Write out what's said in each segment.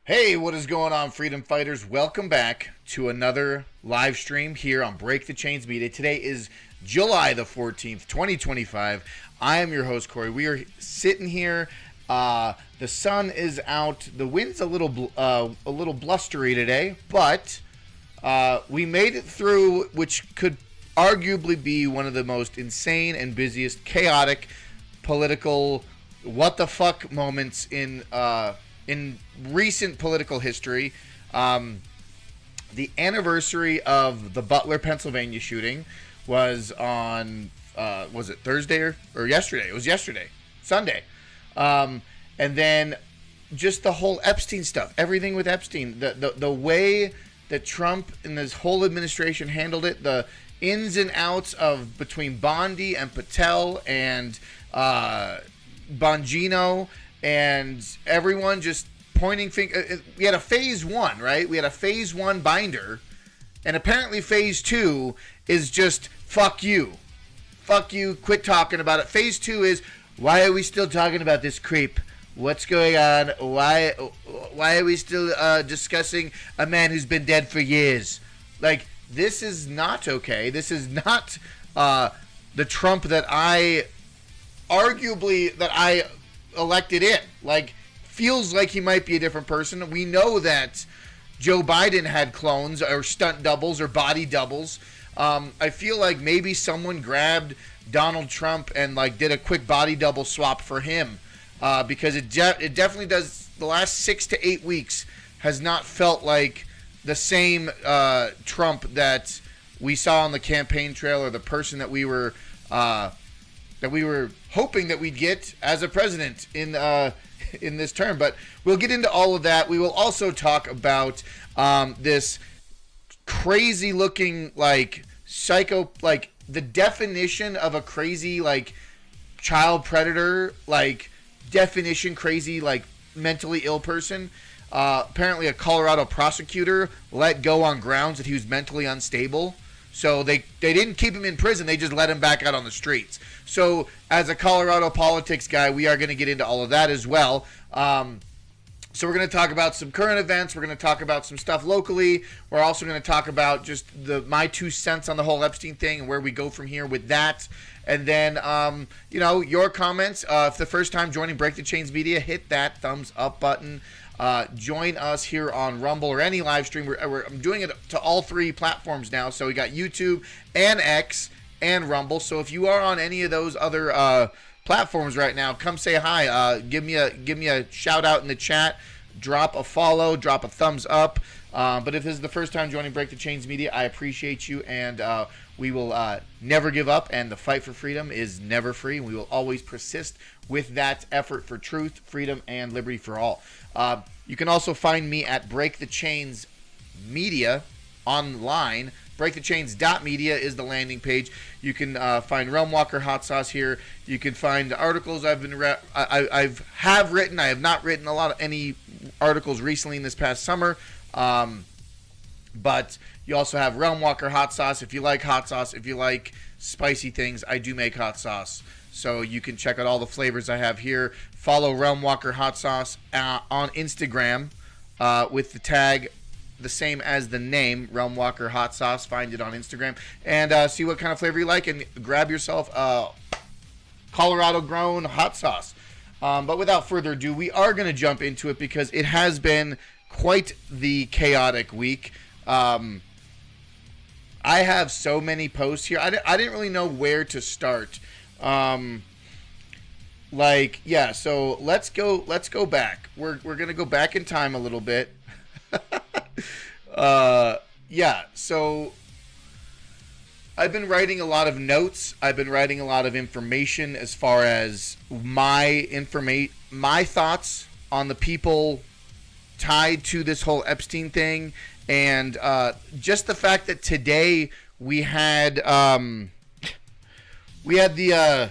Hey, what is going on, freedom fighters? Welcome back to another live stream here on Break the Chains Media. Today is July the 14th, 2025. I am your host, Corey. We are sitting here. The sun is out. The wind's a little blustery today, but we made it through, which could arguably be one of the most insane and busiest, chaotic, political, what the fuck moments in recent political history. The anniversary of the Butler, Pennsylvania shooting was on, was it Thursday or yesterday? It was yesterday, Sunday. And then just the whole Epstein stuff, everything with Epstein, the way that Trump and this whole administration handled it, the ins and outs of between Bondi and Patel and Bongino and everyone just pointing finger. We had a phase one, right? We had a phase one binder, and apparently phase two is just fuck you, quit talking about it. Phase two is, why are we still talking about this creep? What's going on? Why are we still discussing a man who's been dead for years? Like, this is not okay. This is not the Trump that I elected in. Like, feels like he might be a different person. We know that Joe Biden had clones or stunt doubles or body doubles. I feel like maybe someone grabbed Donald Trump and like did a quick body double swap for him, because it definitely does. The last 6 to 8 weeks has not felt like the same Trump that we saw on the campaign trail, or the person that we were hoping that we'd get as a president in this term. But we'll get into all of that. We will also talk about this crazy looking like psycho, like the definition of a crazy like child predator, like definition crazy like mentally ill person. Apparently a Colorado prosecutor let go on grounds that he was mentally unstable. So they didn't keep him in prison. They just let him back out on the streets. So as a Colorado politics guy, we are going to get into all of that as well. So we're going to talk about some current events. We're going to talk about some stuff locally. We're also going to talk about just my 2 cents on the whole Epstein thing and where we go from here with that. And then, your comments. If the first time joining Break the Chains Media, hit that thumbs up button. Join us here on Rumble or any live stream. I'm doing it to all 3 platforms now. So we got YouTube and X and Rumble. So if you are on any of those other platforms right now, come say hi. Give me a shout out in the chat. Drop a follow. Drop a thumbs up. But if this is the first time joining Break the Chains Media, I appreciate you, and we will never give up. And the fight for freedom is never free. We will always persist with that effort for truth, freedom, and liberty for all. You can also find me at Break the Chains Media online. BreakTheChains.media is the landing page. You can find Realm Walker Hot Sauce here. You can find articles I've written. I have not written any articles recently in this past summer. But you also have Realm Walker Hot Sauce. If you like hot sauce, if you like spicy things, I do make hot sauce. So you can check out all the flavors I have here. Follow Realm Walker Hot Sauce on Instagram with the tag the same as the name, Realm Walker Hot Sauce. Find it on Instagram and see what kind of flavor you like, and grab yourself a Colorado-grown hot sauce. But without further ado, we are going to jump into it because it has been quite the chaotic week. I have so many posts here. I didn't really know where to start. So let's go back. We're going to go back in time a little bit. So I've been writing a lot of notes. I've been writing a lot of information as far as my thoughts on the people tied to this whole Epstein thing, and just the fact that today we had the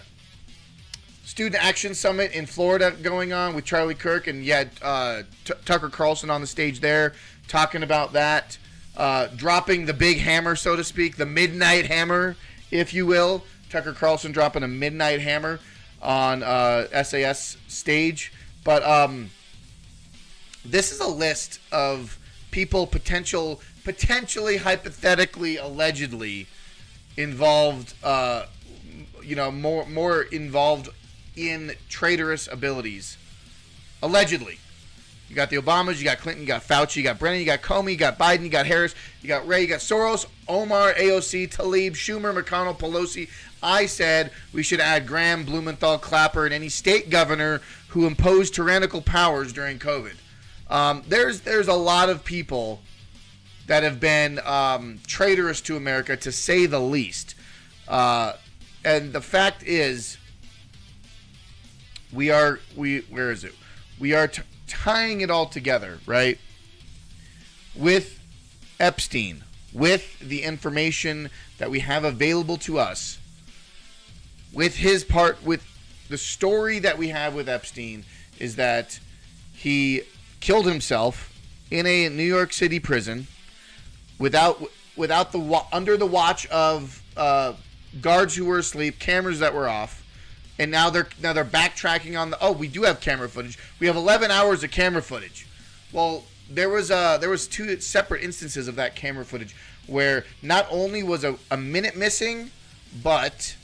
Student Action Summit in Florida going on with Charlie Kirk, and you had Tucker Carlson on the stage there talking about that, dropping the big hammer, so to speak, the midnight hammer, if you will. Tucker Carlson dropping a midnight hammer on SAS stage. But This is a list of people potentially, hypothetically, allegedly involved, more involved in traitorous abilities. Allegedly. You got the Obamas, you got Clinton, you got Fauci, you got Brennan, you got Comey, you got Biden, you got Harris, you got Ray, you got Soros, Omar, AOC, Tlaib, Schumer, McConnell, Pelosi. I said we should add Graham, Blumenthal, Clapper, and any state governor who imposed tyrannical powers during COVID. There's a lot of people that have been traitorous to America, to say the least. And the fact is, we are tying it all together, right? With Epstein, with the information that we have available to us, with the story that we have with Epstein is that he killed himself in a New York City prison under the watch of guards who were asleep, cameras that were off. And now they're backtracking on we do have camera footage. We have 11 hours of camera footage. Well, there was two separate instances of that camera footage where not only was a minute missing, but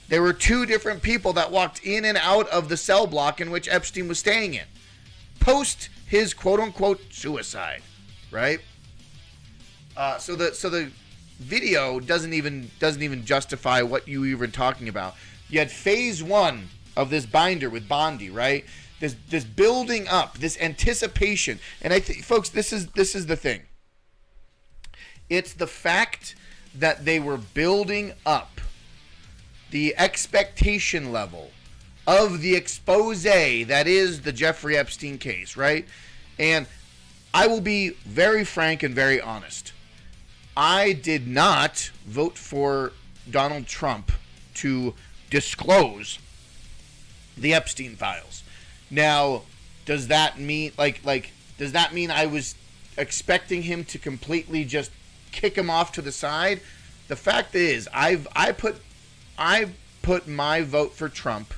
there were two different people that walked in and out of the cell block in which Epstein was staying in, post his quote unquote suicide, right? So the video doesn't even justify what you were talking about. You had phase one of this binder with Bondi, right? This building up, this anticipation, and I think, folks, this is the thing. It's the fact that they were building up the expectation level of the expose that is the Jeffrey Epstein case, right? And I will be very frank and very honest. I did not vote for Donald Trump to disclose the Epstein files. Now, does that mean does that mean I was expecting him to completely just kick him off to the side? The fact is, I put my vote for Trump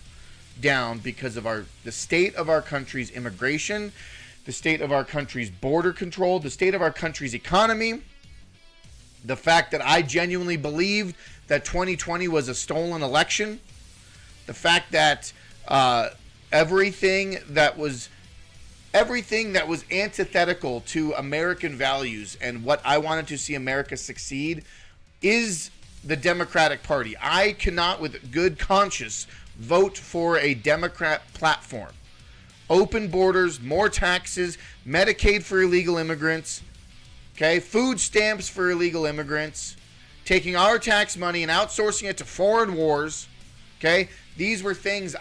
down because of the state of our country's immigration, the state of our country's border control, the state of our country's economy, the fact that I genuinely believed that 2020 was a stolen election, the fact that everything that was antithetical to American values and what I wanted to see America succeed is the Democratic Party. I cannot, with good conscience, vote for a Democrat platform. Open borders, more taxes, Medicaid for illegal immigrants, okay, food stamps for illegal immigrants, taking our tax money and outsourcing it to foreign wars, okay? These were things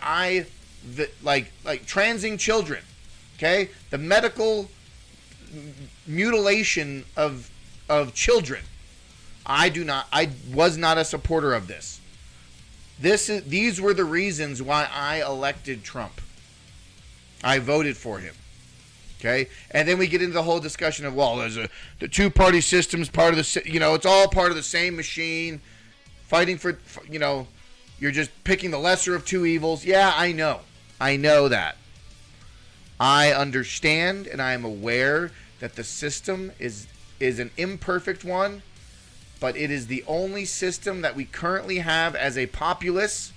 like transing children, okay? The medical mutilation of children. I was not a supporter of this. These were the reasons why I elected Trump. I voted for him. Okay? And then we get into the whole discussion of, well, there's the two-party system's part of the, it's all part of the same machine, fighting for, you're just picking the lesser of two evils. Yeah, I know. I know that. I understand and I am aware that the system is an imperfect one, but it is the only system that we currently have as a populace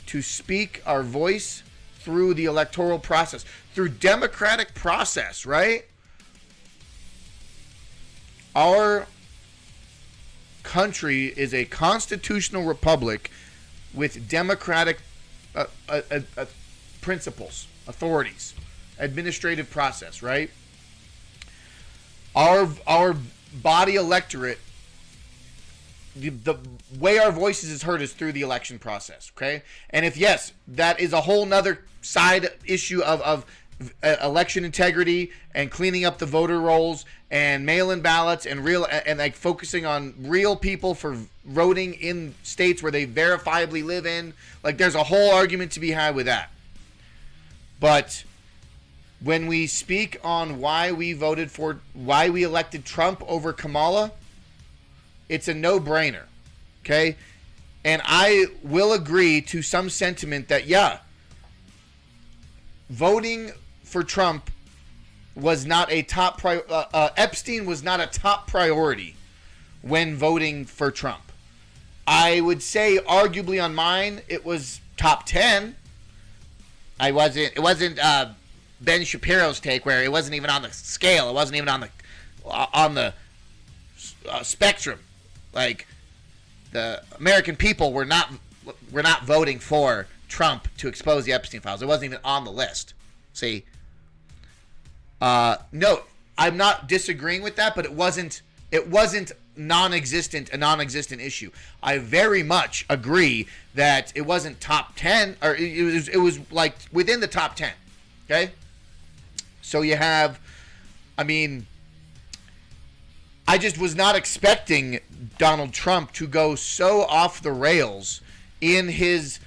to speak our voice through the electoral process, through democratic process, right? Our country is a constitutional republic with democratic principles, authorities, administrative process, right? Our body electorate, the way our voices is heard is through the election process, okay? And if, yes, that is a whole nother side issue of election integrity and cleaning up the voter rolls and mail-in ballots and like focusing on real people for voting in states where they verifiably live in. Like, there's a whole argument to be had with that. But when we speak on why we elected Trump over Kamala, it's a no-brainer, okay? And I will agree to some sentiment that, yeah, voting for Trump was not a top Epstein was not a top priority when voting for Trump. I would say, arguably on mine, it was top 10. It wasn't Ben Shapiro's take, where it wasn't even on the scale. It wasn't even on the spectrum. Like, the American people were not voting for Trump to expose the Epstein files. It wasn't even on the list. See, no, I'm not disagreeing with that, but it wasn't a non-existent issue. I very much agree that it wasn't top 10, or it was like within the top 10. Okay, so you have, I mean, I just was not expecting Donald Trump to go so off the rails in his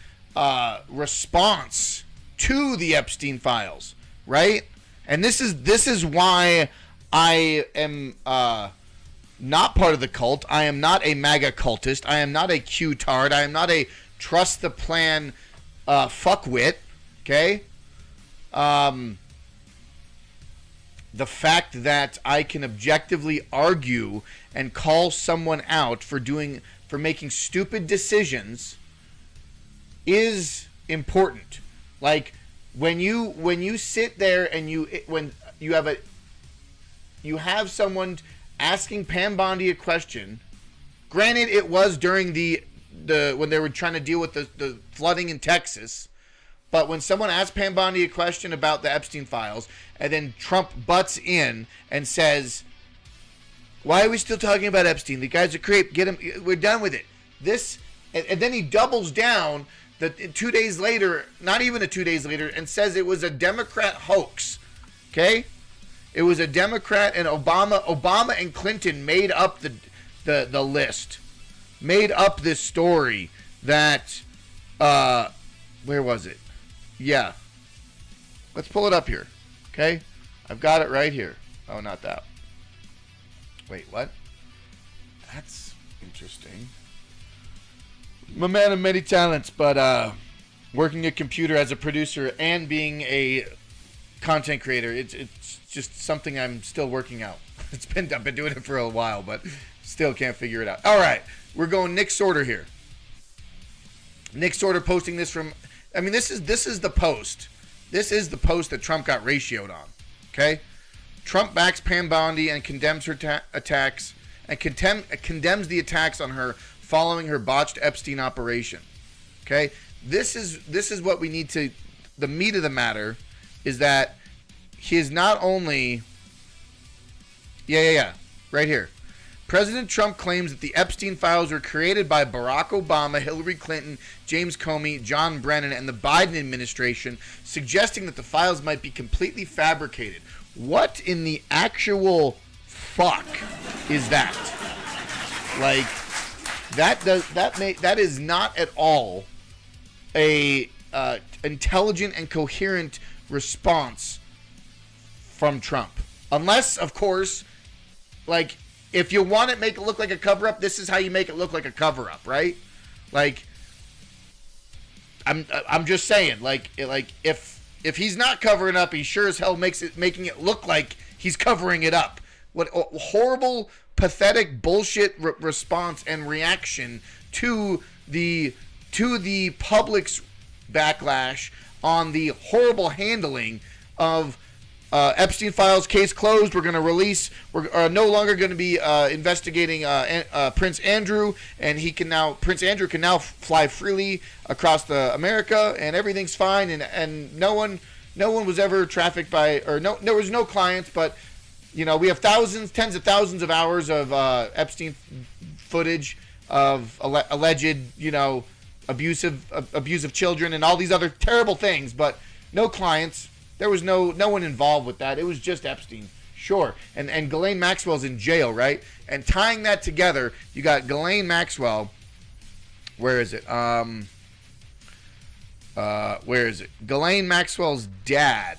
response to the Epstein files, right? And this is why I am not part of the cult. I am not a MAGA cultist. I am not a Q-tard. I am not a trust the plan fuckwit. Okay? The fact that I can objectively argue and call someone out for making stupid decisions is important. Like, when you sit there and you have someone asking Pam Bondi a question. Granted, it was during the when they were trying to deal with the flooding in Texas. But when someone asked Pam Bondi a question about the Epstein files, and then Trump butts in and says, "Why are we still talking about Epstein? The guy's a creep. Get him. We're done with it." And then he doubles down 2 days later, not even 2 days later, and says it was a Democrat hoax. Okay? It was a Democrat, and Obama and Clinton made up the list. Made up this story that where was it? Yeah. Let's pull it up here. Okay? I've got it right here. Oh, not that. Wait, what? That's interesting. I'm a man of many talents, but working a computer as a producer and being a content creator, it's just something I'm still working out. I've been doing it for a while, but still can't figure it out. All right, we're going Nick Sorter here. Nick Sorter posting this from. I mean, this is the post. This is the post that Trump got ratioed on. Okay, Trump backs Pam Bondi and condemns her attacks and condemns the attacks on her following her botched Epstein operation. Okay, this is what we need to. The meat of the matter is that he is not only. Right here. President Trump claims that the Epstein files were created by Barack Obama, Hillary Clinton, James Comey, John Brennan, and the Biden administration, suggesting that the files might be completely fabricated. What in the actual fuck is that? Like, that is not at all a intelligent and coherent response from Trump. Unless, of course, like, if you want to make it look like a cover-up, this is how you make it look like a cover-up, right? Like, I'm just saying, like if he's not covering up, he sure as hell making it look like he's covering it up. What a horrible, pathetic bullshit response and reaction to the public's backlash on the horrible handling of Epstein files. Case closed. We're going to release. We're no longer going to be investigating Prince Andrew, and Prince Andrew can now fly freely across America, and everything's fine. And no one was ever trafficked by, or there was no clients, but we have tens of thousands of hours of Epstein footage of alleged abusive children and all these other terrible things, but no clients. There was no one involved with that. It was just Epstein. Sure. And Ghislaine Maxwell's in jail, right? And tying that together, you got Ghislaine Maxwell. Where is it? Where is it? Ghislaine Maxwell's dad.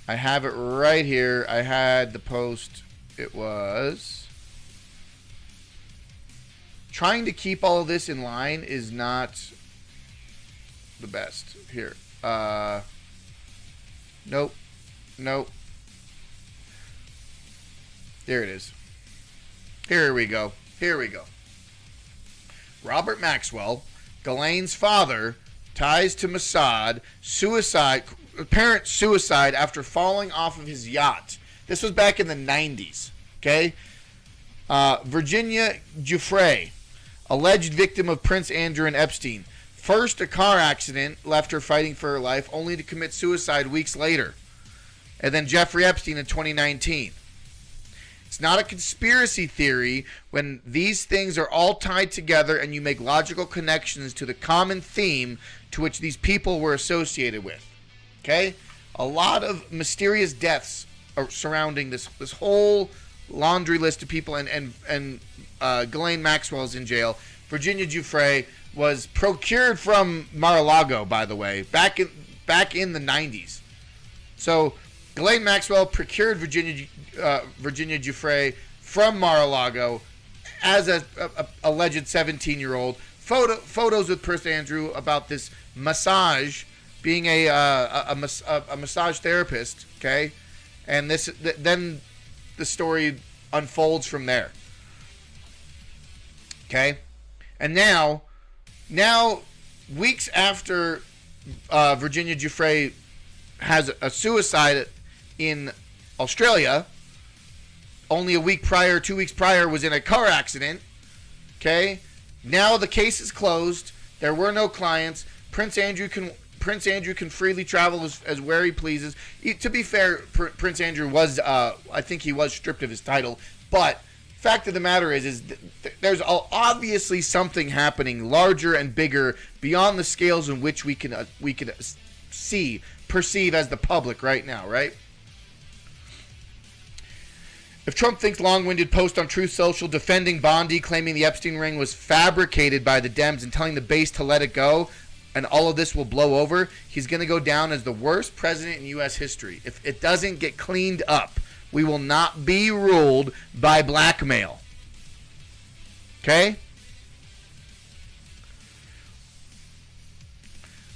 I have it right here. I had the post. It was... Trying to keep all of this in line is not the best. Here. Nope. Nope. There it is. Here we go. Robert Maxwell, Ghislaine's father, ties to Mossad, apparent suicide after falling off of his yacht. This was back in the 90s, okay? Virginia Giuffre, alleged victim of Prince Andrew and Epstein. First, a car accident left her fighting for her life, only to commit suicide weeks later. And then Jeffrey Epstein in 2019. It's not a conspiracy theory when these things are all tied together and you make logical connections to the common theme to which these people were associated with. Okay? A lot of mysterious deaths are surrounding this whole laundry list of people, and Ghislaine Maxwell's in jail. Virginia Giuffre was procured from Mar-a-Lago, by the way, back in the 90s. So Ghislaine Maxwell procured Virginia Giuffre from Mar-a-Lago as a alleged 17-year-old. Photos with Prince Andrew about this massage, being a massage therapist. Okay, and then the story unfolds from there. Okay, and now weeks after Virginia Giuffre has a suicide in Australia, only 2 weeks prior, was in a car accident. Okay, now the case is closed. There were no clients. Prince Andrew can freely travel as where he pleases. To be fair, Prince Andrew was, I think he was stripped of his title. But fact of the matter is there's obviously something happening larger and bigger beyond the scales in which we can perceive as the public right now, right? If Trump thinks long-winded post on Truth Social defending Bondi, claiming the Epstein ring was fabricated by the Dems and telling the base to let it go, and all of this will blow over, he's going to go down as the worst president in U.S. history. If it doesn't get cleaned up, we will not be ruled by blackmail. Okay?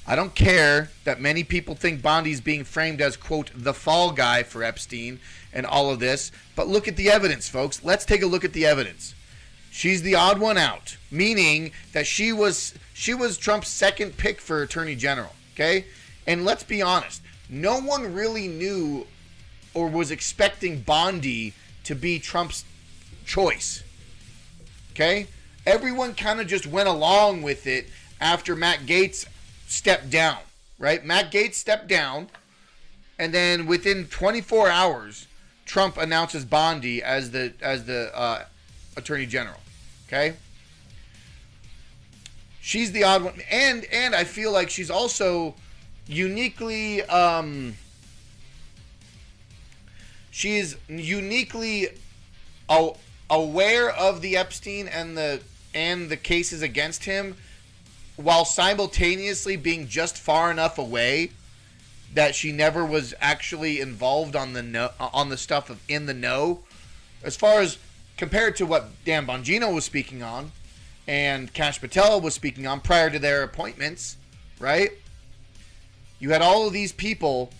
I don't care that many people think Bondi's being framed as, quote, the fall guy for Epstein and all of this, but look at the evidence, folks. Let's take a look at the evidence. She's the odd one out, meaning that she was Trump's second pick for Attorney General, okay? And let's be honest, no one really knew or was expecting Bondi to be Trump's choice, okay? Everyone kind of just went along with it after Matt Gaetz stepped down, right? Matt Gaetz stepped down, and then within 24 hours, Trump announces Bondi as the Attorney General. Okay, she's the odd one, and I feel like she's also uniquely aware of the Epstein and the cases against him, while simultaneously being just far enough away that she never was actually involved on the stuff of in the know, as far as compared to what Dan Bongino was speaking on and Kash Patel was speaking on prior to their appointments, right? You had all of these people.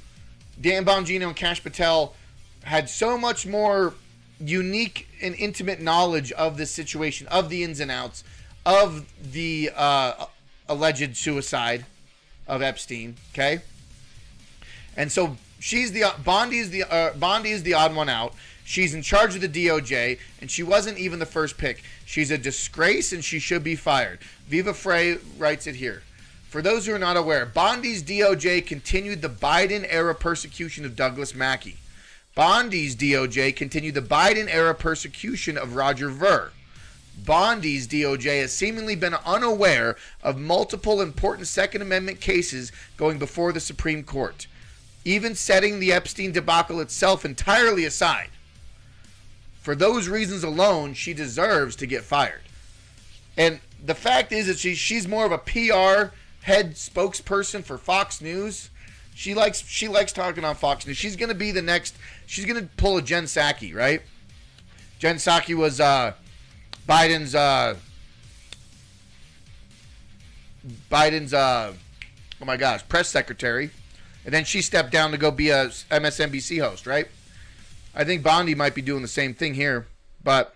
Dan Bongino and Kash Patel had so much more unique and intimate knowledge of this situation, of the ins and outs, of the alleged suicide of Epstein, okay? And so Bondi is the odd one out. She's in charge of the DOJ, and she wasn't even the first pick. She's a disgrace, and she should be fired. Viva Frey writes it here. For those who are not aware, Bondi's DOJ continued the Biden-era persecution of Douglas Mackey. Bondi's DOJ continued the Biden-era persecution of Roger Ver. Bondi's DOJ has seemingly been unaware of multiple important Second Amendment cases going before the Supreme Court, even setting the Epstein debacle itself entirely aside. For those reasons alone, she deserves to get fired. And the fact is that she's more of a PR head spokesperson for Fox News. She likes talking on Fox News. She's going to be the next. She's going to pull a Jen Psaki, right? Jen Psaki was Biden's press secretary. And then she stepped down to go be a MSNBC host, right? I think Bondi might be doing the same thing here. But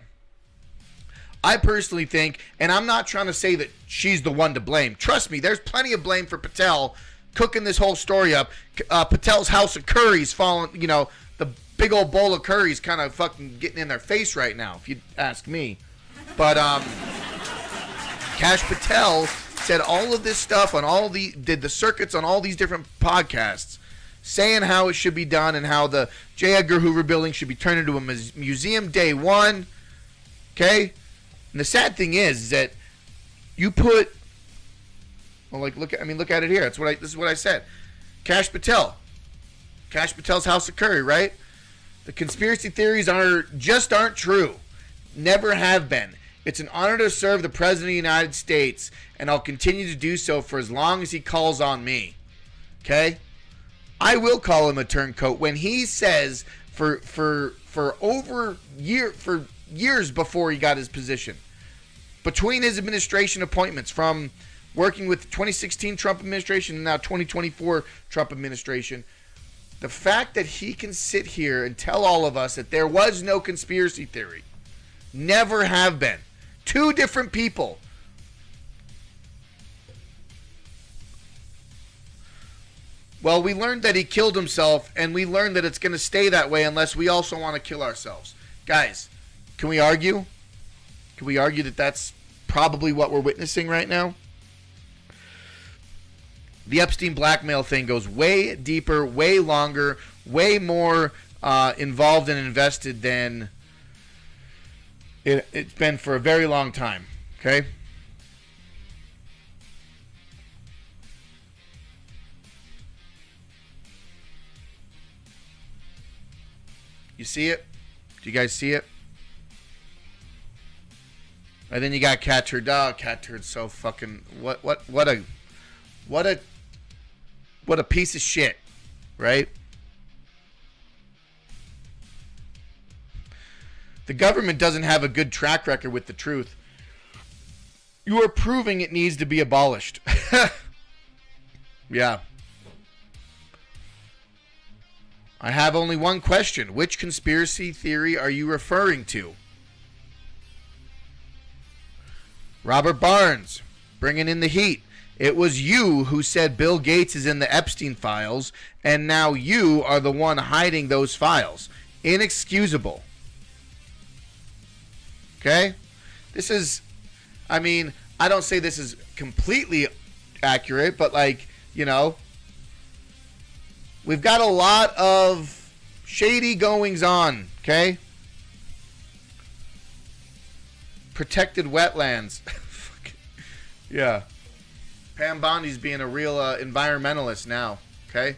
I personally think, and I'm not trying to say that she's the one to blame. Trust me, there's plenty of blame for Patel cooking this whole story up. Patel's house of curries falling, the big old bowl of curries kind of fucking getting in their face right now, if you ask me. But Kash Patel said all of this stuff did the circuits on all these different podcasts, saying how it should be done and how the J. Edgar Hoover building should be turned into a museum day one. Okay? And the sad thing is that you put, look at it here. This is what I said. Kash Patel's house of curry, right? The conspiracy theories aren't true. Never have been. It's an honor to serve the President of the United States, and I'll continue to do so for as long as he calls on me. Okay? I will call him a turncoat when he says for years before he got his position, between his administration appointments, from working with the 2016 Trump administration and now 2024 Trump administration, the fact that he can sit here and tell all of us that there was no conspiracy theory, never have been. Two different people. Well, we learned that he killed himself, and we learned that it's going to stay that way unless we also want to kill ourselves. Guys, can we argue? Can we argue that that's probably what we're witnessing right now? The Epstein blackmail thing goes way deeper, way longer, way more involved and invested than it's been for a very long time. Okay? You see it? Do you guys see it? And then you got Cat Turd. Oh, Cat Turd's so fucking what a piece of shit, right? The government doesn't have a good track record with the truth. You are proving it needs to be abolished. Yeah. I have only one question. Which conspiracy theory are you referring to? Robert Barnes, bringing in the heat. It was you who said Bill Gates is in the Epstein files, and now you are the one hiding those files. Inexcusable. Okay? This is, I don't say this is completely accurate, but we've got a lot of shady goings on, okay? Protected wetlands. Yeah. Pam Bondi's being a real environmentalist now, okay?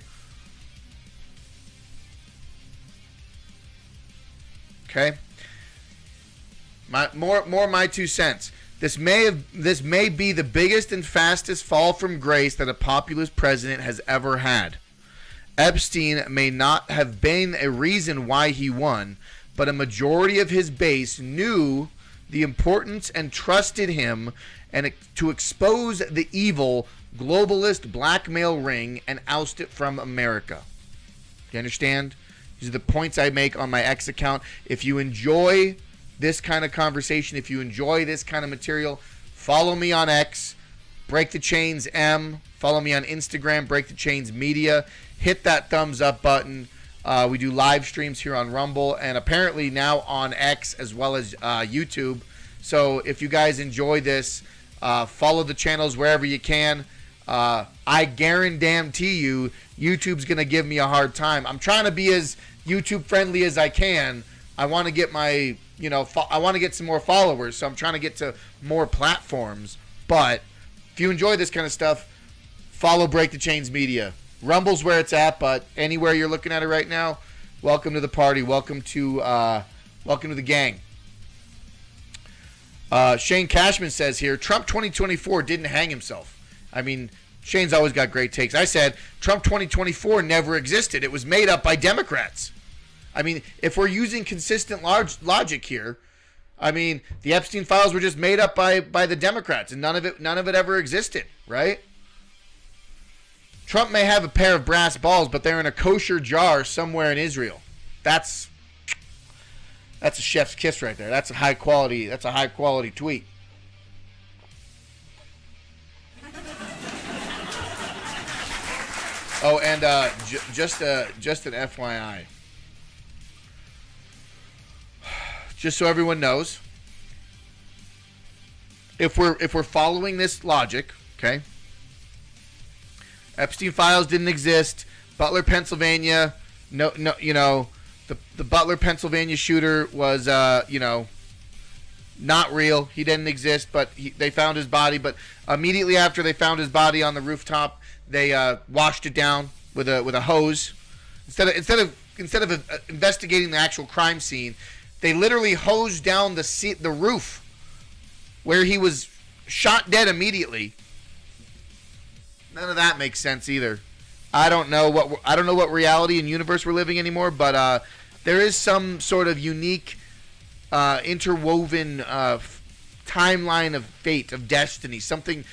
Okay? My 2 cents. This may be the biggest and fastest fall from grace that a populist president has ever had. Epstein may not have been a reason why he won, but a majority of his base knew the importance and trusted him and to expose the evil globalist blackmail ring and oust it from America. You understand? These are the points I make on my X account. If you enjoy this kind of conversation, if you enjoy this kind of material, follow me on X, Break the Chains M. Follow me on Instagram, Break the Chains Media. Hit that thumbs up button. We do live streams here on Rumble and apparently now on X as well as YouTube. So if you guys enjoy this, follow the channels wherever you can. I guarantee you, YouTube's going to give me a hard time. I'm trying to be as YouTube friendly as I can. I want to get I want to get some more followers, so I'm trying to get to more platforms. But if you enjoy this kind of stuff, follow Break the Chains Media. Rumble's where it's at, but anywhere you're looking at it right now, welcome to the party. Welcome to the gang. Shane Cashman says here, Trump 2024 didn't hang himself. Shane's always got great takes. I said Trump 2024 never existed. It was made up by Democrats. If we're using consistent logic here, the Epstein files were just made up by the Democrats, and none of it ever existed, right? Trump may have a pair of brass balls, but they're in a kosher jar somewhere in Israel. That's a chef's kiss right there. That's a high quality tweet. Oh, and just an FYI, just so everyone knows, if we're following this logic, okay. Epstein files didn't exist. Butler, Pennsylvania, no, you know, the Butler, Pennsylvania shooter was, not real. He didn't exist, but they found his body. But immediately after they found his body on the rooftop, they washed it down with a hose. Instead of investigating the actual crime scene, they literally hosed down the roof where he was shot dead immediately. None of that makes sense either. I don't know what reality and universe we're living anymore, but there is some sort of unique interwoven timeline of fate, of destiny. Something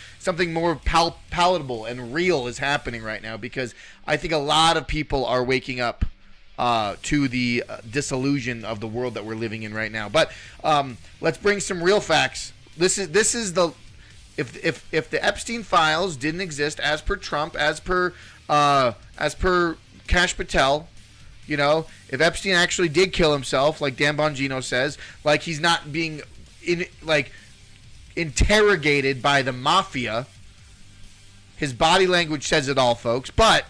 more palatable and real is happening right now, because I think a lot of people are waking up to the disillusion of the world that we're living in right now. But let's bring some real facts. This is the if the Epstein files didn't exist as per Trump, as per Kash Patel, you know, if Epstein actually did kill himself, like Dan Bongino says, like he's not being interrogated by the mafia, his body language says it all, folks. But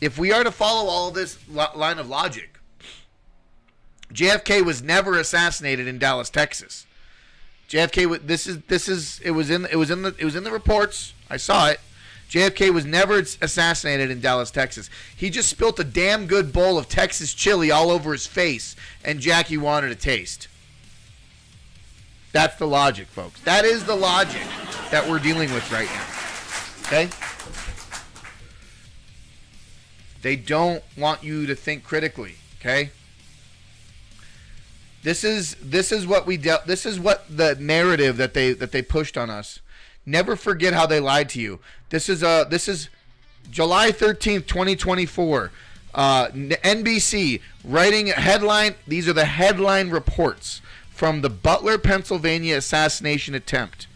if we are to follow all of this line of logic, JFK was never assassinated in Dallas, Texas. JFK, it was in the reports. I saw it. JFK was never assassinated in Dallas, Texas. He just spilt a damn good bowl of Texas chili all over his face, and Jackie wanted a taste. That's the logic, folks. That is the logic that we're dealing with right now. Okay? They don't want you to think critically. Okay? This is what this is what the narrative that they pushed on us. Never forget how they lied to you. This is July 13th, 2024. NBC writing a headline. These are the headline reports from the Butler, Pennsylvania assassination attempt.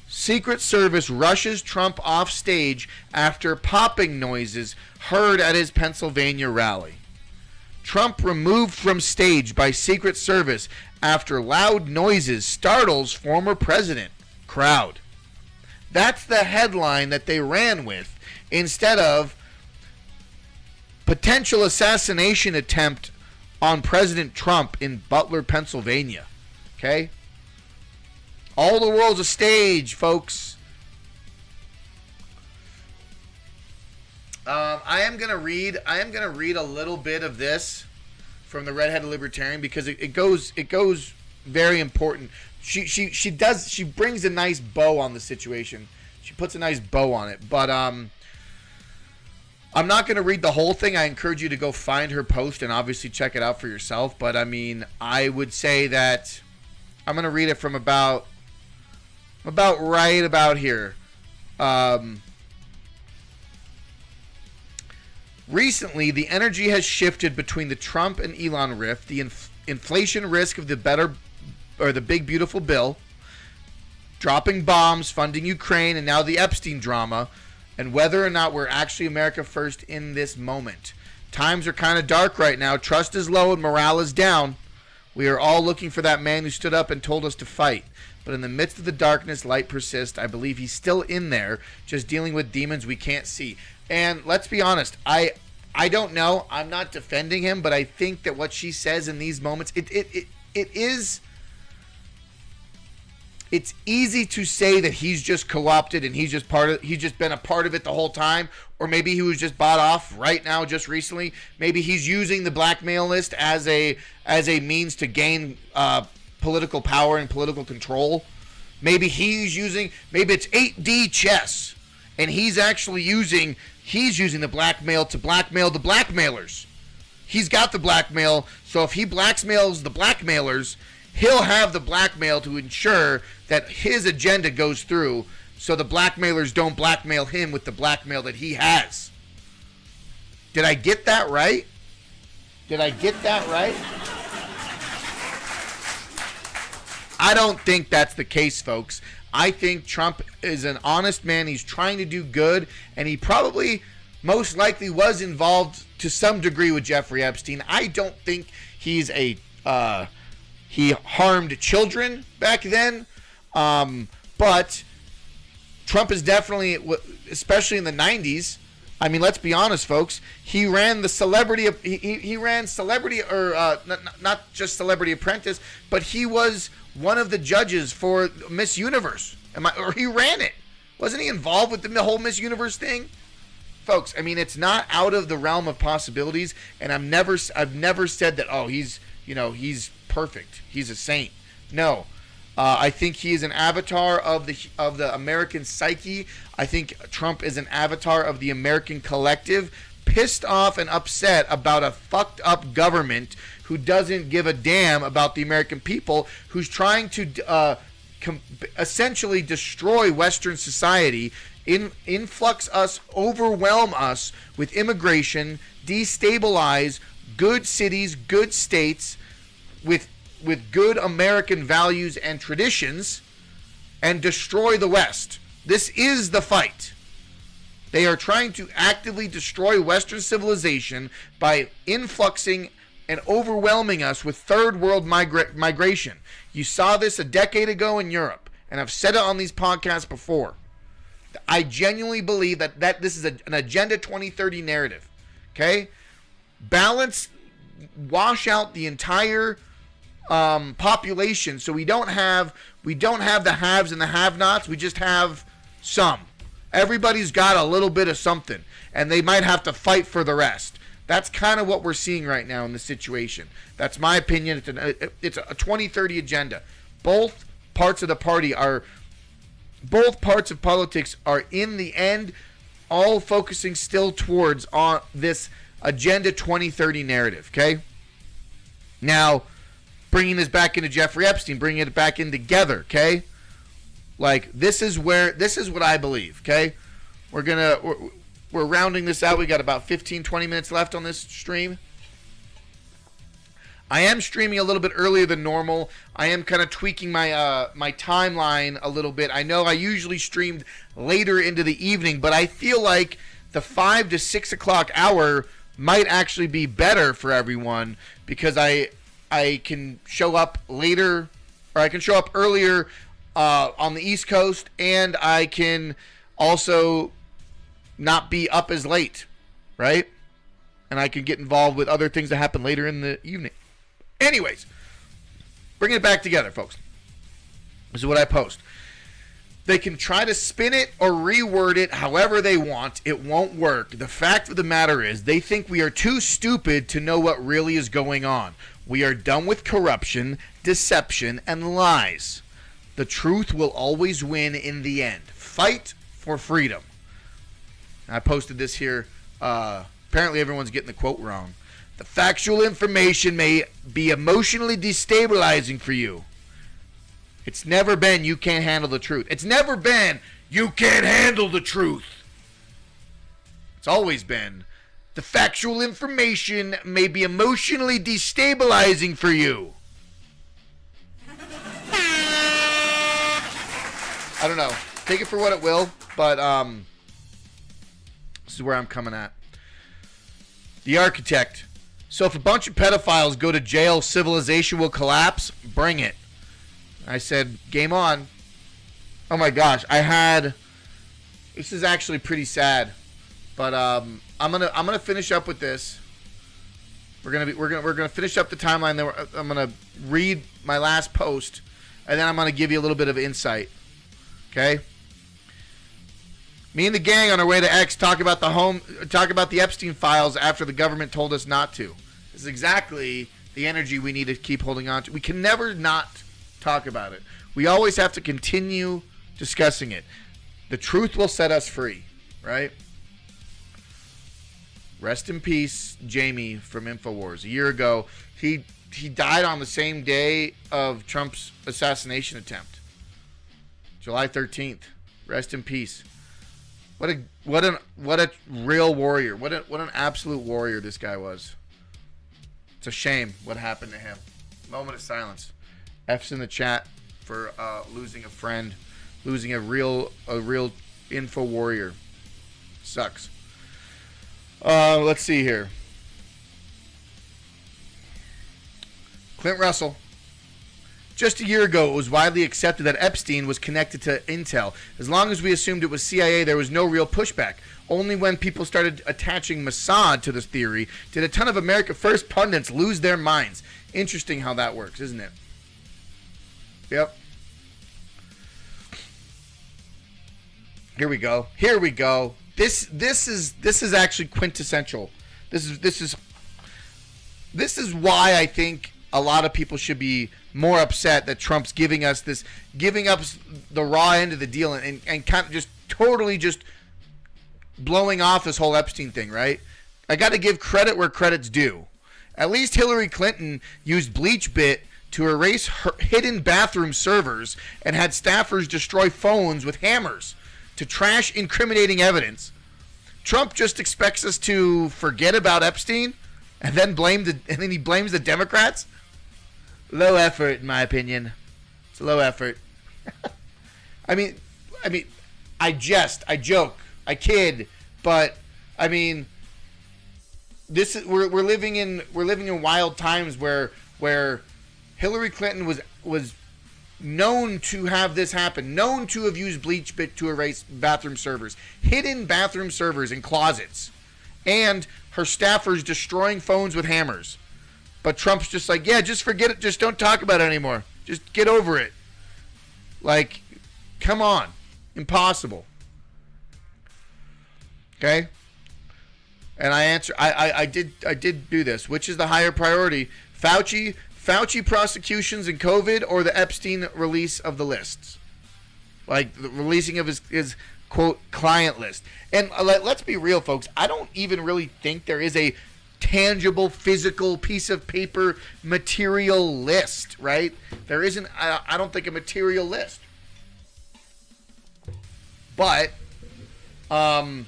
Secret Service rushes Trump off stage after popping noises heard at his Pennsylvania rally. Trump removed from stage by Secret Service after loud noises startles former president. Crowd. That's the headline that they ran with, instead of potential assassination attempt on President Trump in Butler, Pennsylvania. Okay? All the world's a stage, folks. I am gonna read a little bit of this from the Redheaded Libertarian, because it goes very important. She brings a nice bow on the situation. She puts a nice bow on it. But I'm not going to read the whole thing. I encourage you to go find her post and obviously check it out for yourself. But I mean, I would say that I'm going to read it from about right about here. Recently, the energy has shifted between the Trump and Elon rift, the inflation risk of the big beautiful bill, dropping bombs, funding Ukraine, and now the Epstein drama, and whether or not we're actually America first in this moment. Times are kind of dark right now. Trust is low and morale is down. We are all looking for that man who stood up and told us to fight. But in the midst of the darkness, light persists. I believe he's still in there, just dealing with demons we can't see. And let's be honest, I don't know. I'm not defending him, but I think that what she says in these moments, it's easy to say that he's just co-opted and he's just been a part of it the whole time, or maybe he was just bought off right now, just recently. Maybe he's using the blackmail list as a means to gain political power and political control. Maybe it's 8D chess, and he's using the blackmail to blackmail the blackmailers. He's got the blackmail, so if he blackmails the blackmailers, he'll have the blackmail to ensure that his agenda goes through. so the blackmailers don't blackmail him with the blackmail that he has. Did I get that right? Did I get that right? I don't think that's the case, folks. I think Trump is an honest man. He's trying to do good, and he probably most likely was involved to some degree with Jeffrey Epstein. I don't think he's he harmed children back then, but Trump is definitely, especially in the 90s. I mean, let's be honest, folks. He ran the celebrity. He ran celebrity, or not just Celebrity Apprentice, but he was one of the judges for Miss Universe. Or he ran it. Wasn't he involved with the whole Miss Universe thing? Folks, I mean, it's not out of the realm of possibilities, and I've never said that, oh, he's perfect. He's a saint. No. I think he is an avatar of the American psyche. I think Trump is an avatar of the American collective, pissed off and upset about a fucked up government who doesn't give a damn about the American people, who's trying to essentially destroy Western society, influx us, overwhelm us with immigration, destabilize good cities, good states with good American values and traditions, and destroy the West. This is the fight. They are trying to actively destroy Western civilization by influxing and overwhelming us with third world migration. You saw this a decade ago in Europe, and I've said it on these podcasts before. I genuinely believe that this is an Agenda 2030 narrative. Okay? Balance, wash out the entire population, so we don't have the haves and the have-nots. We just have some. Everybody's got a little bit of something, and they might have to fight for the rest. That's kind of what we're seeing right now in the situation. That's my opinion. It's a 2030 agenda. Both parts of politics are in the end all focusing still towards on this Agenda 2030 narrative. Okay. Now, bringing this back into Jeffrey Epstein, bringing it back in together, okay? Like, this is what I believe, okay? We're rounding this out. We got about 15, 20 minutes left on this stream. I am streaming a little bit earlier than normal. I am kind of tweaking my my timeline a little bit. I know I usually streamed later into the evening, but I feel like the 5 to 6 o'clock hour might actually be better for everyone, because I can show up later, or I can show up earlier on the East Coast, and I can also not be up as late, right? And I can get involved with other things that happen later in the evening. Anyways, bringing it back together, folks. This is what I post. They can try to spin it or reword it however they want. It won't work. The fact of the matter is, they think we are too stupid to know what really is going on. We are done with corruption, deception, and lies. The truth will always win in the end. Fight for freedom. I posted this here. Apparently everyone's getting the quote wrong. The factual information may be emotionally destabilizing for you. It's never been you can't handle the truth. It's never been you can't handle the truth. It's always been the factual information may be emotionally destabilizing for you. I don't know. Take it for what it will, but this is where I'm coming at. The architect. So if a bunch of pedophiles go to jail, civilization will collapse? Bring it. I said, game on. Oh my gosh, this is actually pretty sad, but I'm gonna finish up with this. We're gonna finish up the timeline. Then I'm gonna read my last post, and then I'm gonna give you a little bit of insight. Okay. Me and the gang on our way to X talk about the Epstein files after the government told us not to. This is exactly the energy we need to keep holding on to. We can never not talk about it. We always have to continue discussing it. The truth will set us free, right? Rest in peace, Jamie from InfoWars. A year ago, he died on the same day of Trump's assassination attempt. July 13th. Rest in peace. What a real warrior. What an absolute warrior this guy was. It's a shame what happened to him. Moment of silence. F's in the chat for losing a friend, losing a real info warrior. Sucks. Let's see here. Clint Russell. Just a year ago, it was widely accepted that Epstein was connected to Intel. As long as we assumed it was CIA, there was no real pushback. Only when people started attaching Mossad to this theory did a ton of America First pundits lose their minds. Interesting how that works, isn't it? Yep. Here we go. This is actually quintessential. This is why I think a lot of people should be more upset that Trump's giving up the raw end of the deal and kind of just totally just blowing off this whole Epstein thing, right? I got to give credit where credit's due. At least Hillary Clinton used BleachBit to erase her hidden bathroom servers and had staffers destroy phones with hammers to trash incriminating evidence. Trump just expects us to forget about Epstein and then he blames the Democrats. Low effort, in my opinion. It's low effort. I mean, I jest, I joke, I kid, but I mean, we're living in wild times where Hillary Clinton was known to have this happen, known to have used BleachBit to erase bathroom servers, hidden bathroom servers in closets, and her staffers destroying phones with hammers. But Trump's just like, yeah, just forget it. Just don't talk about it anymore. Just get over it. Like, come on. Impossible. Okay? And I did do this. Which is the higher priority? Fauci prosecutions and COVID, or the Epstein release of the lists? Like, the releasing of his quote, client list. And let's be real, folks. I don't even really think there is a tangible, physical piece of paper material list, right? There isn't, I don't think, a material list. But I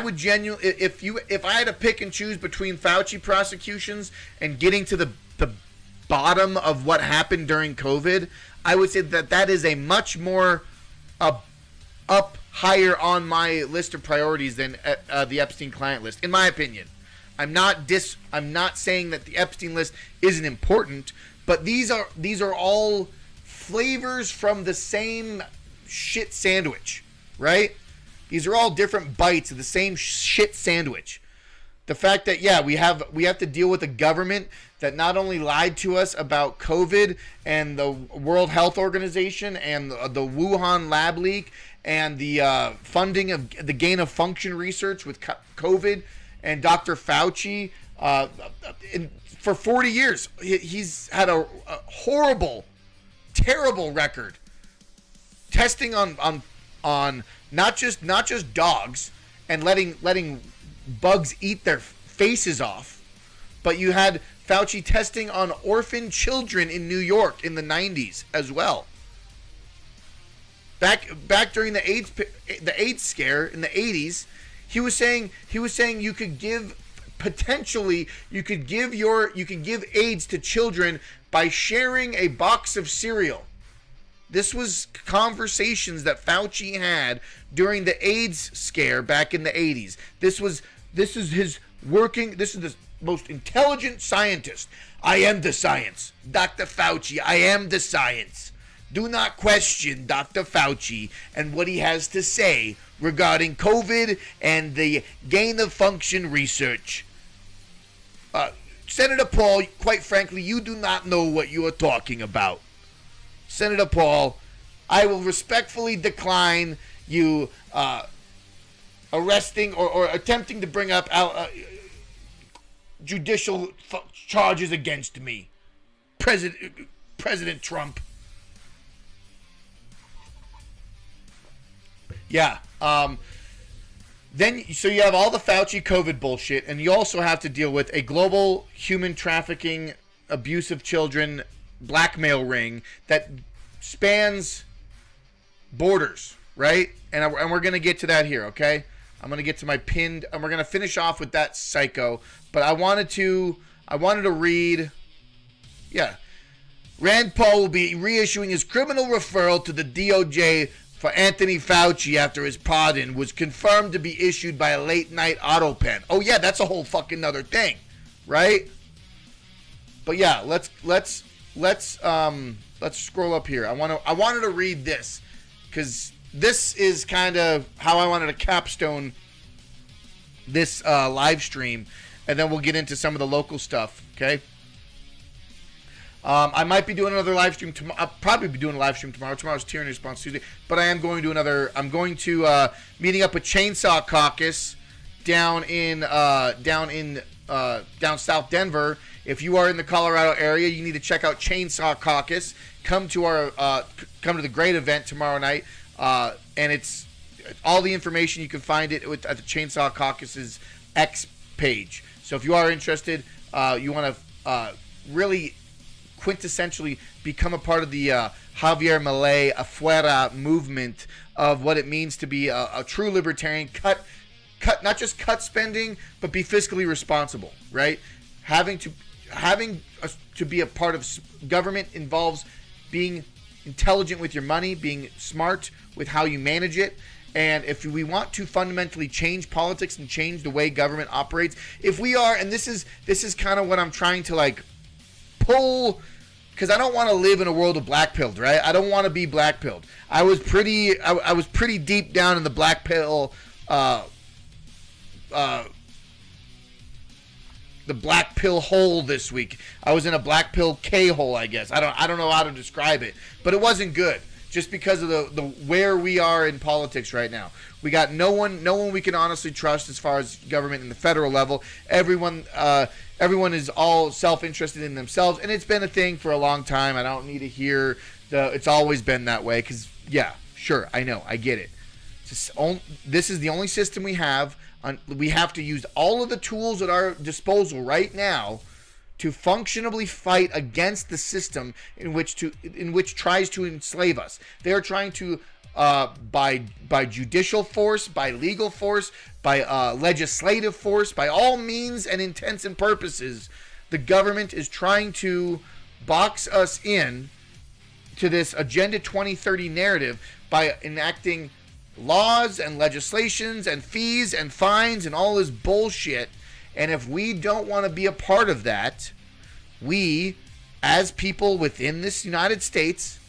would genuinely, if I had to pick and choose between Fauci prosecutions and getting to the bottom of what happened during COVID, I would say that is a much more up higher on my list of priorities than the Epstein client list, in my opinion. I'm not saying that the Epstein list isn't important, but these are all flavors from the same shit sandwich, right? These are all different bites of the same shit sandwich. The fact that, yeah, we have to deal with a government that not only lied to us about COVID and the World Health Organization and the Wuhan lab leak and the funding of the gain of function research with COVID and Dr. Fauci, for 40 years, he's had a horrible, terrible record testing on not just dogs and letting bugs eat their faces off, but you had Fauci testing on orphan children in New York in the 90s as well. Back during the AIDS scare in the 80s, he was saying you could give AIDS to children by sharing a box of cereal. This was conversations that Fauci had during the AIDS scare back in the 80s. This is the most intelligent scientist. I am the science. Dr. Fauci, I am the science. Do not question Dr. Fauci and what he has to say regarding COVID and the gain of function research. Senator Paul, quite frankly, you do not know what you are talking about. Senator Paul, I will respectfully decline you arresting or attempting to bring up judicial charges against me. President Trump. Yeah. Then, so you have all the Fauci COVID bullshit, and you also have to deal with a global human trafficking, abuse of children, blackmail ring that spans borders, right? And we're going to get to that here, okay? I'm going to get to my pinned, and we're going to finish off with that psycho. But I wanted to read, yeah. Rand Paul will be reissuing his criminal referral to the DOJ for Anthony Fauci after his pardon was confirmed to be issued by a late-night auto pen. Oh yeah, that's a whole fucking other thing, right? But yeah, let's scroll up here. I wanted to read this because this is kind of how I wanted to capstone this live stream, and then we'll get into some of the local stuff. Okay. I might be doing another live stream tomorrow. I'll probably be doing a live stream tomorrow. Tomorrow's Tyranny Response Tuesday. But I am going to another. I'm going to meeting up with Chainsaw Caucus down South Denver. If you are in the Colorado area, you need to check out Chainsaw Caucus. Come to the great event tomorrow night. And it's all the information you can find it at the Chainsaw Caucus's X page. So if you are interested, you want to really quintessentially become a part of the Javier Milei Afuera movement of what it means to be a true libertarian. Cut, not just cut spending, but be fiscally responsible, right? Having to be a part of government involves being intelligent with your money, being smart with how you manage it. And if we want to fundamentally change politics and change the way government operates, if we are, and this is kind of what I'm trying to pull, because I don't want to live in a world of black pilled, right? I don't want to be black pilled. I was pretty deep down in the black pill, the black pill hole this week. I was in a black pill K hole, I guess. I don't know how to describe it, but it wasn't good. Just because of the where we are in politics right now, we got no one we can honestly trust as far as government in the federal level. Everyone is all self-interested in themselves, and it's been a thing for a long time. I don't need to hear it's always been that way because yeah, sure, I know, I get it. This is the only system we have. We have to use all of the tools at our disposal right now to functionally fight against the system in which tries to enslave us. They are trying to, by judicial force, by legal force, by legislative force, by all means and intents and purposes, the government is trying to box us in to this Agenda 2030 narrative by enacting laws and legislations and fees and fines and all this bullshit. And if we don't want to be a part of that, we, as people within this United States,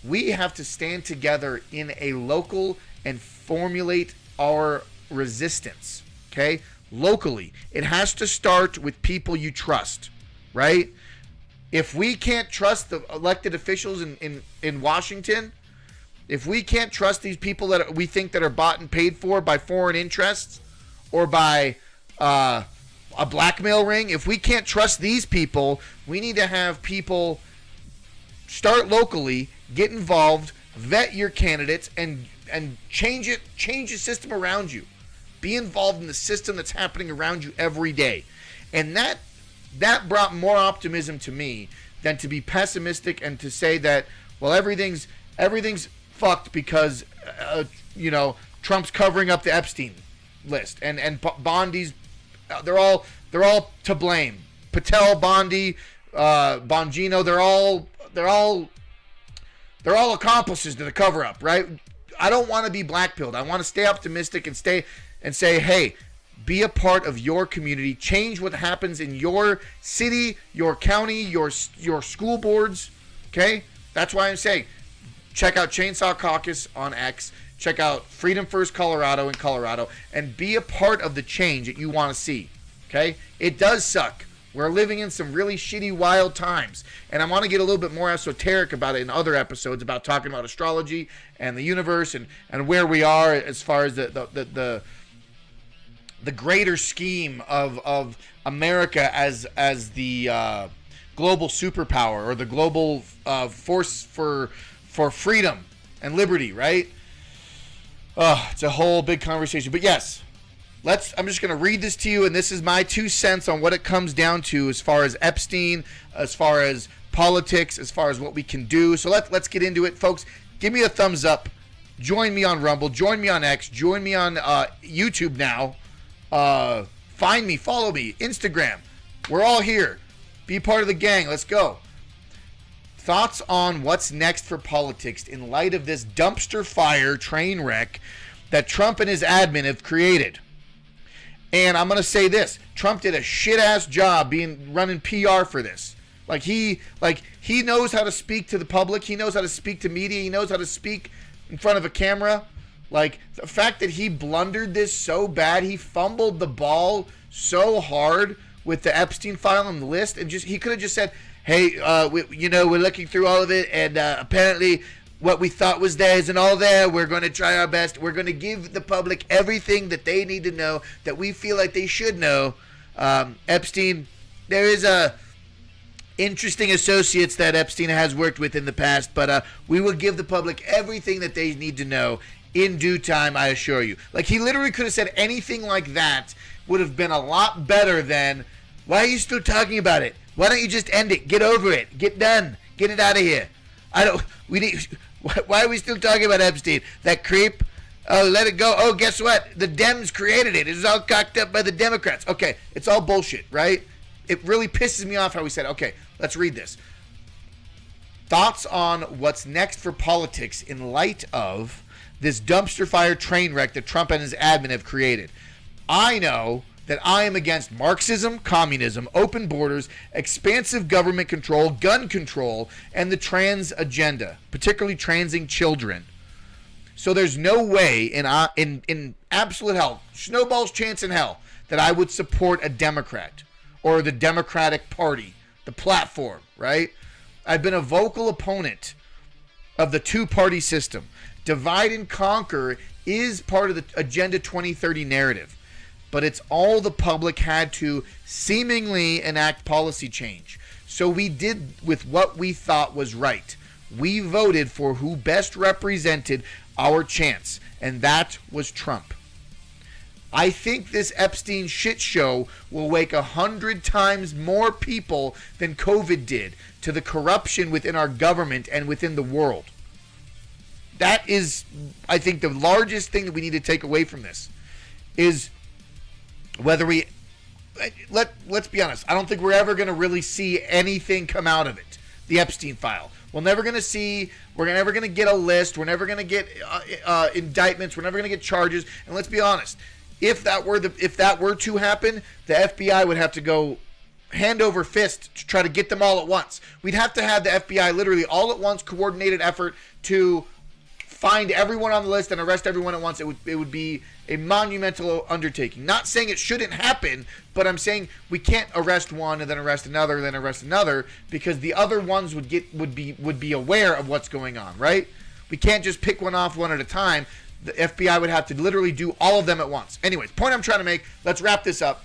we have to stand together in a local and formulate our resistance, okay? Locally. It has to start with people you trust, right? If we can't trust the elected officials in Washington, if we can't trust these people that we think that are bought and paid for by foreign interests, or by a blackmail ring, if we can't trust these people, we need to have people start locally, get involved, vet your candidates, and change the system around you. Be involved in the system that's happening around you every day. And that brought more optimism to me than to be pessimistic and to say that, well, everything's fucked because Trump's covering up the Epstein list and Bondi's, they're all to blame. Patel, Bondi, Bongino, they're all accomplices to the cover up, right? I don't want to be blackpilled. I want to stay optimistic and say, hey, be a part of your community. Change what happens in your city, your county, your school boards. Okay, that's why I'm saying, check out Chainsaw Caucus on X. Check out Freedom First Colorado in Colorado and be a part of the change that you want to see, okay? It does suck. We're living in some really shitty, wild times. And I want to get a little bit more esoteric about it in other episodes about talking about astrology and the universe and where we are as far as the greater scheme of America as the global superpower or the global force for freedom and liberty, right? It's a whole big conversation. But yes, I'm just going to read this to you, and this is my 2 cents on what it comes down to as far as Epstein, as far as politics, as far as what we can do. So let's get into it, folks. Give me a thumbs up. Join me on Rumble. Join me on X. Join me on YouTube now. Find me. Follow me. Instagram. We're all here. Be part of the gang. Let's go. Thoughts on what's next for politics in light of this dumpster fire train wreck that Trump and his admin have created. And I'm going to say this. Trump did a shit-ass job running PR for this. He knows how to speak to the public. He knows how to speak to media. He knows how to speak in front of a camera. The fact that he blundered this so bad, he fumbled the ball so hard with the Epstein file on the list, and he could have just said, hey, we're looking through all of it, and apparently what we thought was there isn't all there. We're going to try our best. We're going to give the public everything that they need to know, that we feel like they should know. Epstein, there is interesting associates that Epstein has worked with in the past, but we will give the public everything that they need to know in due time, I assure you. He literally could have said anything like that, would have been a lot better than, why are you still talking about it? Why don't you just end it? Get over it. Get done. Get it out of here. Why are we still talking about Epstein? That creep? Oh, let it go. Oh, guess what? The Dems created it. It was all cocked up by the Democrats. Okay, it's all bullshit, right? It really pisses me off how he said, okay, let's read this. Thoughts on what's next for politics in light of this dumpster fire train wreck that Trump and his admin have created. I know that I am against Marxism, communism, open borders, expansive government control, gun control, and the trans agenda, particularly transing children. So there's no way in absolute hell, snowball's chance in hell, that I would support a Democrat or the Democratic Party, the platform, right? I've been a vocal opponent of the two-party system. Divide and conquer is part of the Agenda 2030 narrative. But it's all the public had to seemingly enact policy change. So we did with what we thought was right. We voted for who best represented our chance, and that was Trump. I think this Epstein shit show will wake 100 times more people than COVID did to the corruption within our government and within the world. That is, I think, the largest thing that we need to take away from this is whether let's be honest, I don't think we're ever going to really see anything come out of it. The Epstein file. We're never going to get a list. We're never going to get indictments. We're never going to get charges. And let's be honest, if that were to happen, the FBI would have to go hand over fist to try to get them all at once. We'd have to have the FBI literally all at once, coordinated effort to find everyone on the list and arrest everyone at once. It would be a monumental undertaking. Not saying it shouldn't happen, but I'm saying we can't arrest one and then arrest another, then arrest another, because the other ones would be aware of what's going on, right? We can't just pick one off one at a time. The FBI would have to literally do all of them at once. Anyways, point I'm trying to make, let's wrap this up.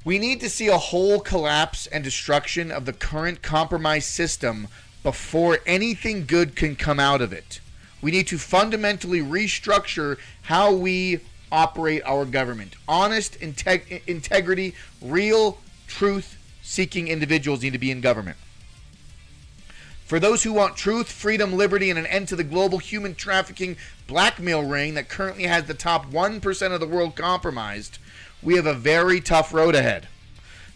We need to see a whole collapse and destruction of the current compromised system before anything good can come out of it. We need to fundamentally restructure how we operate our government. Honest, integrity, real, truth-seeking individuals need to be in government. For those who want truth, freedom, liberty, and an end to the global human trafficking blackmail ring that currently has the top 1% of the world compromised, we have a very tough road ahead.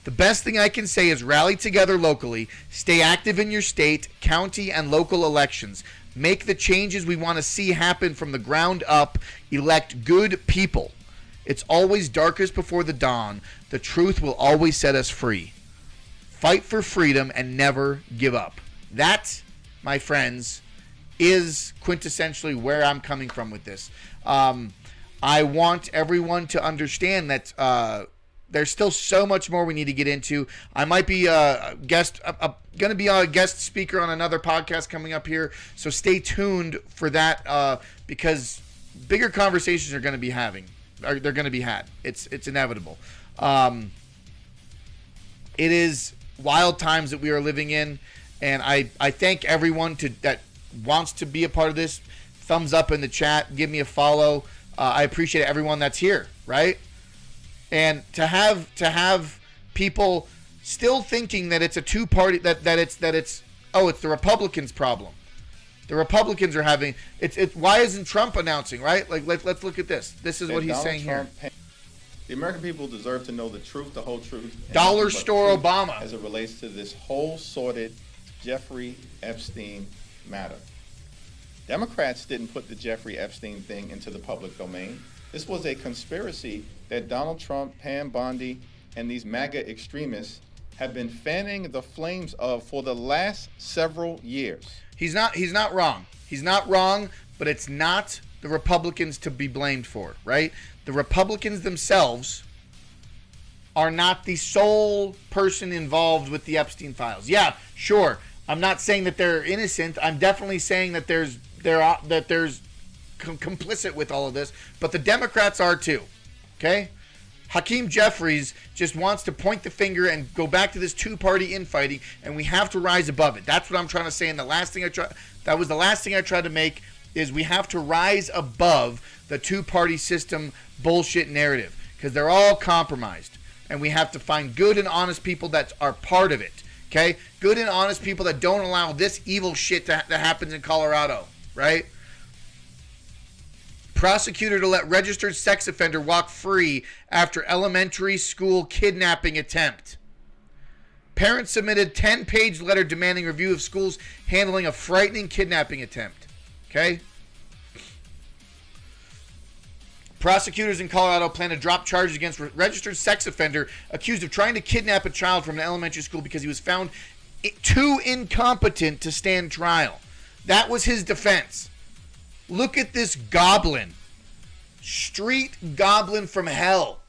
The best thing I can say is rally together locally, stay active in your state, county, and local elections. Make the changes we want to see happen from the ground up. Elect good people. It's always darkest before the dawn. The truth will always set us free. Fight for freedom and never give up. That, my friends, is quintessentially where I'm coming from with this. I want everyone to understand that there's still so much more we need to get into. I might be going to be a guest speaker on another podcast coming up here, so stay tuned for that because bigger conversations are going to be they're going to be had. It's inevitable. It is wild times that we are living in, and I thank everyone that wants to be a part of this. Thumbs up in the chat. Give me a follow. I appreciate everyone that's here, right? And to have people still thinking that it's a two-party, that it's it's the Republicans' problem. The Republicans are having it's why isn't Trump announcing, right? Like let's look at this. This is what he's saying here. The American people deserve to know the truth, the whole truth. Dollar store Obama. As it relates to this whole sordid Jeffrey Epstein matter. Democrats didn't put the Jeffrey Epstein thing into the public domain. This was a conspiracy that Donald Trump, Pam Bondi, and these MAGA extremists have been fanning the flames of for the last several years. He's not wrong. He's not wrong, but it's not the Republicans to be blamed for, right? The Republicans themselves are not the sole person involved with the Epstein files. Yeah, sure. I'm not saying that they're innocent. I'm definitely saying that there's complicit with all of this, but the Democrats are too. Okay? Hakeem Jeffries just wants to point the finger and go back to this two-party infighting, and we have to rise above it. That's what I'm trying to say. And that was the last thing I tried to make is we have to rise above the two-party system bullshit narrative because they're all compromised, and we have to find good and honest people that are part of it. Okay, good and honest people that don't allow this evil shit that happens in Colorado, right? Prosecutor to let registered sex offender walk free after elementary school kidnapping attempt. Parents submitted 10-page letter demanding review of schools handling a frightening kidnapping attempt. Okay? Prosecutors in Colorado plan to drop charges against registered sex offender accused of trying to kidnap a child from an elementary school because he was found too incompetent to stand trial. That was his defense. Look at this goblin. Street goblin from hell.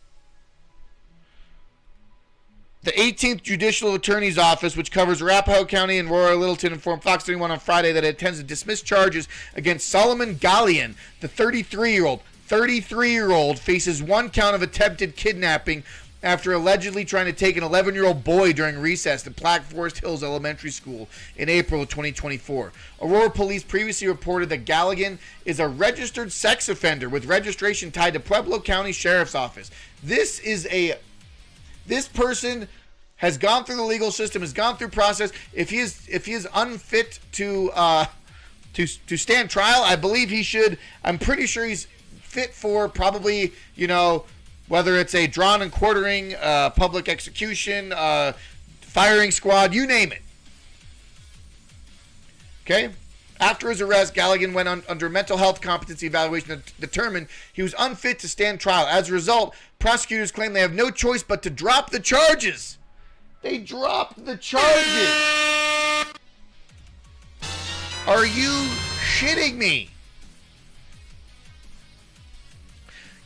The 18th Judicial Attorney's Office, which covers Arapahoe County and Royal Littleton, informed Fox 31 on Friday that it intends to dismiss charges against Solomon Gallion, the 33-year-old faces one count of attempted kidnapping after allegedly trying to take an 11-year-old boy during recess at Black Forest Hills Elementary School in April of 2024. Aurora police previously reported that Galligan is a registered sex offender with registration tied to Pueblo County Sheriff's Office. This person has gone through the legal system, has gone through process. If he is unfit to stand trial, I believe he should. I'm pretty sure he's fit for probably, whether it's a drawn and quartering, public execution, firing squad, you name it. Okay? After his arrest, Galligan went under mental health competency evaluation to determine he was unfit to stand trial. As a result, prosecutors claim they have no choice but to drop the charges. They dropped the charges. Are you shitting me?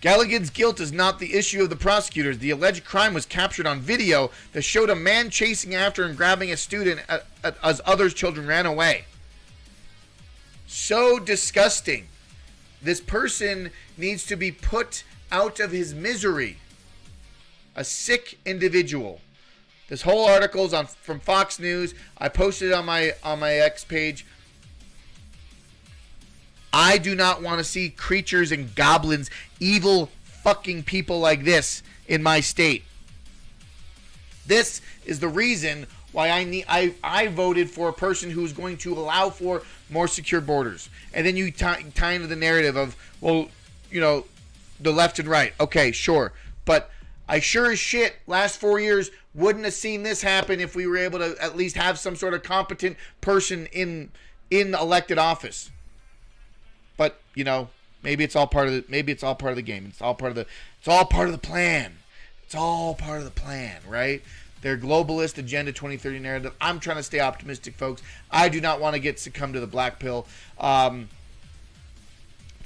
Galligan's guilt is not the issue of the prosecutors. The alleged crime was captured on video that showed a man chasing after and grabbing a student as others' children ran away. So disgusting. This person needs to be put out of his misery. A sick individual. This whole article is from Fox News. I posted it on my X page. I do not want to see creatures and goblins, evil fucking people like this in my state. This is the reason why I voted for a person who's going to allow for more secure borders. And then you tie into the narrative of, well, the left and right. Okay, sure. But I sure as shit, last 4 years, wouldn't have seen this happen if we were able to at least have some sort of competent person in elected office. But, maybe it's all part of the game. It's all part of the plan. It's all part of the plan, right? Their globalist Agenda 2030 narrative. I'm trying to stay optimistic, folks. I do not want to succumb to the black pill. It's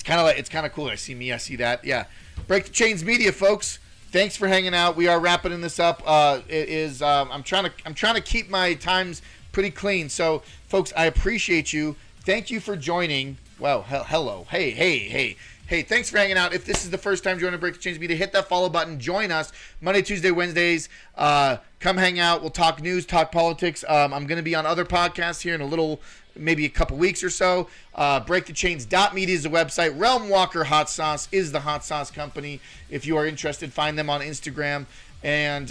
kind of cool. I see that. Yeah. Break the Chains Media, folks. Thanks for hanging out. We are wrapping this up. I'm trying to keep my times pretty clean. So, folks, I appreciate you. Thank you for joining. Wow, hello. Hey. Thanks for hanging out. If this is the first time joining Break the Chains Media, hit that follow button. Join us Monday, Tuesday, Wednesdays. Come hang out. We'll talk news, talk politics. I'm going to be on other podcasts here in a little maybe a couple weeks or so. BreakTheChains.media is the website. Realm Walker Hot Sauce is the hot sauce company. If you are interested, find them on Instagram. And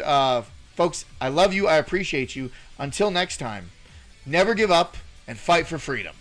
folks, I love you. I appreciate you. Until next time, never give up and fight for freedom.